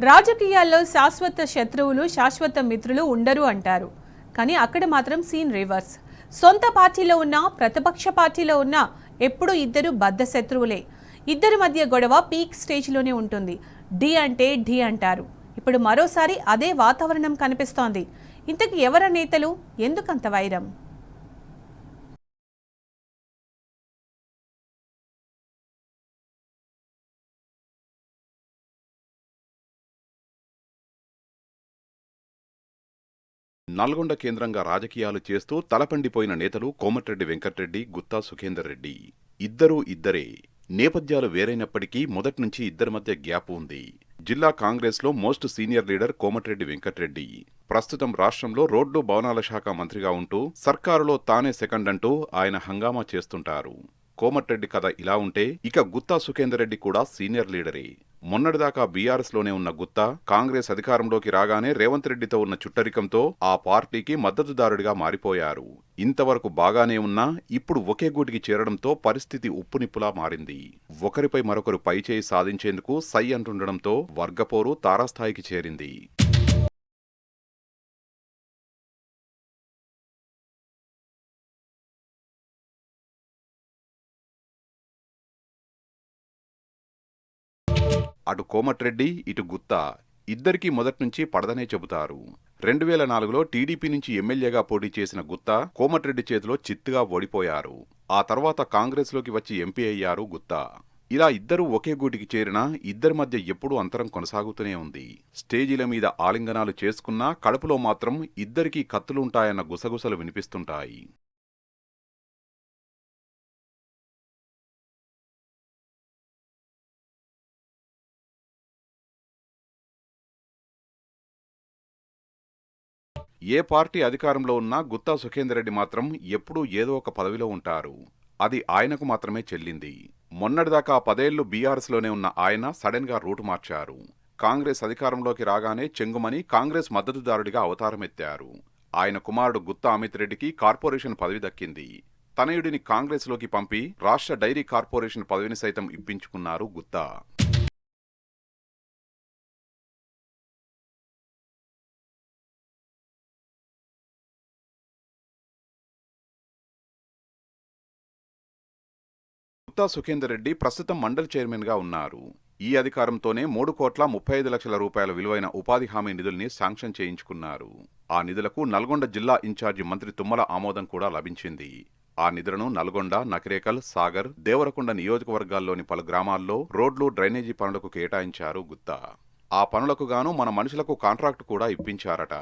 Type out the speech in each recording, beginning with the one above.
రాజకీయాల్లో శాశ్వత శత్రువులు శాశ్వత మిత్రులు ఉండరు అంటారు. కానీ అక్కడ మాత్రం సీన్ రివర్స్. సొంత పార్టీలో ఉన్న ప్రతిపక్ష పార్టీలో ఉన్న ఎప్పుడు ఇద్దరు బద్ధ శత్రువులే. ఇద్దరి మధ్య గొడవ పీక్ స్టేజ్లోనే ఉంటుంది. డి అంటే డి అంటారు. ఇప్పుడు మరోసారి అదే వాతావరణం కనిపిస్తోంది. ఇంతకు ఎవర నేతలు, ఎందుకంత వైరం? నల్గొండ కేంద్రంగా రాజకీయాలు చేస్తూ తలపండిపోయిన నేతలు కోమటిరెడ్డి వెంకటరెడ్డి, గుత్తా సుఖేందర్ రెడ్డి. ఇద్దరూ ఇద్దరే. నేపథ్యాలు వేరైనప్పటికీ మొదట్నుంచి ఇద్దరి మధ్య గ్యాప్ ఉంది. జిల్లా కాంగ్రెస్లో most senior leader Komatireddy Venkatreddy. ప్రస్తుతం రాష్ట్రంలో రోడ్లు భవనాల శాఖ మంత్రిగా ఉంటూ సర్కారులో తానే సెకండ్ అంటూ ఆయన హంగామా చేస్తుంటారు. కోమటిరెడ్డి కథ ఇలా ఉంటే ఇక గుత్తా సుఖేందర్ రెడ్డి కూడా సీనియర్ లీడరే. మొన్నటిదాకా బీఆర్ఎస్ లోనే ఉన్న గుత్తా కాంగ్రెస్ అధికారంలోకి రాగానే రేవంత్ రెడ్డితో ఉన్న చుట్టరికంతో ఆ పార్టీకి మద్దతుదారుడిగా మారిపోయారు. ఇంతవరకు బాగానే ఉన్నా ఇప్పుడు ఒకే గూటికి చేరడంతో పరిస్థితి ఉప్పునిప్పులా మారింది. ఒకరిపై మరొకరు పైచేయి సాధించేందుకు సై అంటుండడంతో వర్గపోరు తారాస్థాయికి చేరింది. అటు కోమటిరెడ్డి, ఇటు గుత్తా ఇద్దరికీ మొదట్నుంచి పడదనే చెబుతారు. 2004లో టీడీపీ నుంచి ఎమ్మెల్యేగా పోటీ చేసిన గుత్తా కోమటిరెడ్డి చేతిలో చిత్తుగా ఓడిపోయారు. ఆ తర్వాత కాంగ్రెస్లోకి వచ్చి ఎంపీ అయ్యారు గుత్తా. ఇలా ఇద్దరూ ఒకే గూటికి చేరినా ఇద్దరి మధ్య ఎప్పుడూ అంతరం కొనసాగుతూనే ఉంది. స్టేజీల మీద ఆలింగనాలు చేసుకున్నా కడుపులో మాత్రం ఇద్దరికీ కత్తులుంటాయన్న గుసగుసలు వినిపిస్తుంటాయి. ఏ పార్టీ అధికారంలో ఉన్నా గుత్తా సుఖేందర్ రెడ్డి మాత్రం ఎప్పుడూ ఏదో ఒక పదవిలో ఉంటారు. అది ఆయనకు మాత్రమే చెల్లింది. మొన్నటిదాకా 10 ఏళ్లు బీఆర్ఎస్లోనే ఉన్న ఆయన సడన్ గా రూటు మార్చారు. కాంగ్రెస్ అధికారంలోకి రాగానే చెంగుమని కాంగ్రెస్ మద్దతుదారుడిగా అవతారమెత్తారు. ఆయన కుమారుడు గుత్తా అమిత్ రెడ్డికి కార్పొరేషన్ పదవి దక్కింది. తనయుడిని కాంగ్రెస్లోకి పంపి రాష్ట్ర డైరీ కార్పొరేషన్ పదవిని సైతం ఇప్పించుకున్నారు గుత్తా. గుత్తా సుఖేందర్ రెడ్డి ప్రస్తుతం మండలి చైర్మన్ గా ఉన్నారు. ఈ అధికారంతోనే 3,35,00,000 రూపాయల విలువైన ఉపాధి హామీ నిధుల్ని శాంక్షన్ చేయించుకున్నారు. ఆ నిధులకు నల్గొండ జిల్లా ఇన్ఛార్జి మంత్రి తుమ్మల ఆమోదం కూడా లభించింది. ఆ నిధులను నల్గొండ, నకిరేకల్, సాగర్, దేవరకొండ నియోజకవర్గాల్లోని పలు గ్రామాల్లో రోడ్లు, డ్రైనేజీ పనులకు కేటాయించారు గుత్తా. ఆ పనులకు గాను మన మనుషులకు కాంట్రాక్టు కూడా ఇప్పించారట.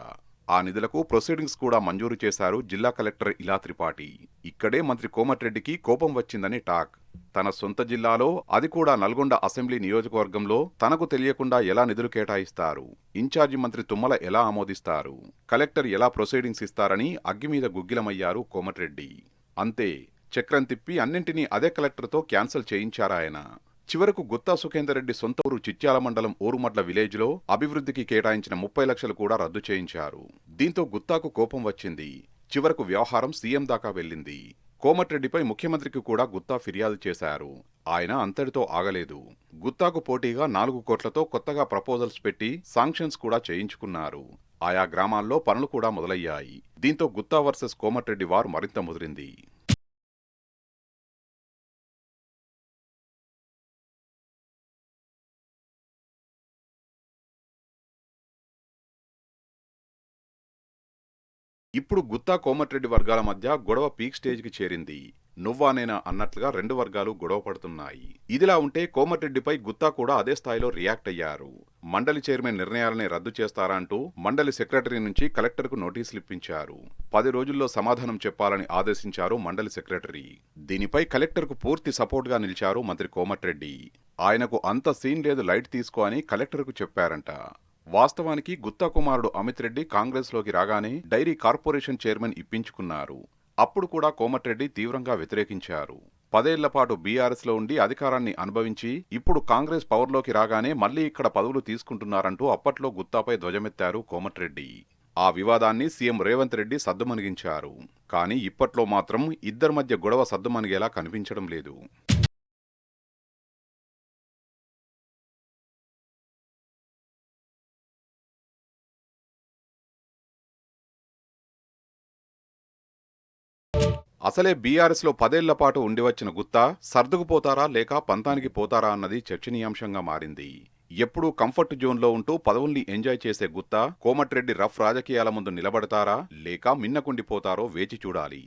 ఆ నిధులకు ప్రొసీడింగ్స్ కూడా మంజూరు చేశారు జిల్లా కలెక్టర్ ఇలా త్రిపాఠి. ఇక్కడే మంత్రి కోమటిరెడ్డికి కోపం వచ్చిందని టాక్. తన సొంత జిల్లాలో, అది కూడా నల్గొండ అసెంబ్లీ నియోజకవర్గంలో తనకు తెలియకుండా ఎలా నిధులు కేటాయిస్తారు? ఇన్ఛార్జి మంత్రి తుమ్మల ఎలా ఆమోదిస్తారు? కలెక్టర్ ఎలా ప్రొసీడింగ్స్ ఇస్తారని అగ్గిమీద గుగ్గిలమయ్యారు కోమటిరెడ్డి. అంతే, చక్రం తిప్పి అన్నింటినీ అదే కలెక్టర్తో క్యాన్సల్ చేయించారాయన. చివరకు గుత్తా సుఖేందర్ రెడ్డి సొంత ఊరు చిట్యాల మండలం ఊరుమడ్ల విలేజ్లో అభివృద్ధికి కేటాయించిన 30 లక్షలు కూడా రద్దు చేయించారు. దీంతో గుత్తాకు కోపం వచ్చింది. చివరకు వ్యవహారం సీఎం దాకా వెళ్ళింది. కోమటిరెడ్డిపై ముఖ్యమంత్రికి కూడా గుత్తా ఫిర్యాదు చేశారు. ఆయన అంతటితో ఆగలేదు. గుత్తాకు పోటీగా 4 కోట్లతో కొత్తగా ప్రపోజల్స్ పెట్టి శాంక్షన్స్ కూడా చేయించుకున్నారు. ఆయా గ్రామాల్లో పనులు కూడా మొదలయ్యాయి. దీంతో గుత్తా వర్సెస్ కోమటిరెడ్డి వార్ మరింత ముదిరింది. ఇప్పుడు గుత్తా కోమటిరెడ్డి వర్గాల మధ్య గొడవ పీక్ స్టేజ్కి చేరింది. నువ్వా నేనా అన్నట్లుగా 2 వర్గాలు గొడవ పడుతున్నాయి. ఇదిలా ఉంటే కోమటిరెడ్డిపై గుత్తా కూడా అదే స్థాయిలో రియాక్ట్ అయ్యారు. మండలి చైర్మన్ నిర్ణయాలనే రద్దు చేస్తారా అంటూ మండలి సెక్రటరీ నుంచి కలెక్టర్కు నోటీసులు ఇప్పించారు. 10 రోజుల్లో సమాధానం చెప్పాలని ఆదేశించారు మండలి సెక్రటరీ. దీనిపై కలెక్టర్కు పూర్తి సపోర్ట్గా నిలిచారు మంత్రి కోమటిరెడ్డి. ఆయనకు అంత సీన్ లేదు, లైట్ తీసుకో అని కలెక్టర్కు చెప్పారంట. వాస్తవానికి గుత్తా కుమారుడు అమిత్ రెడ్డి కాంగ్రెస్లోకి రాగానే డైరీ కార్పొరేషన్ చైర్మన్ ఇప్పించుకున్నారు. అప్పుడు కూడా కోమటిరెడ్డి తీవ్రంగా వ్యతిరేకించారు. 10 ఏళ్ల పాటు బీఆర్ఎస్లో ఉండి అధికారాన్ని అనుభవించి ఇప్పుడు కాంగ్రెస్ పవర్లోకి రాగానే మళ్లీ ఇక్కడ పదవులు తీసుకుంటున్నారంటూ అప్పట్లో గుత్తాపై ధ్వజమెత్తారు కోమటిరెడ్డి. ఆ వివాదాన్ని సీఎం రేవంత్ రెడ్డి సద్దుమణిగించారు. కానీ ఇప్పట్లో మాత్రం ఇద్దరి మధ్య గొడవ సద్దుమణిగేలా కనిపించడం లేదు. అసలే బీఆర్ఎస్లో 10 ఏళ్ల పాటు ఉండి వచ్చిన గుత్తా సర్దుకుపోతారా లేక పంతానికి పోతారా అన్నది చర్చనీయాంశంగా మారింది. ఎప్పుడూ కంఫర్ట్ జోన్లో ఉంటూ పదవుల్ని ఎంజాయ్ చేసే గుత్తా కోమటిరెడ్డి రఫ్ రాజకీయాల ముందు నిలబడతారా లేక మిన్నకుండిపోతారో వేచి చూడాలి.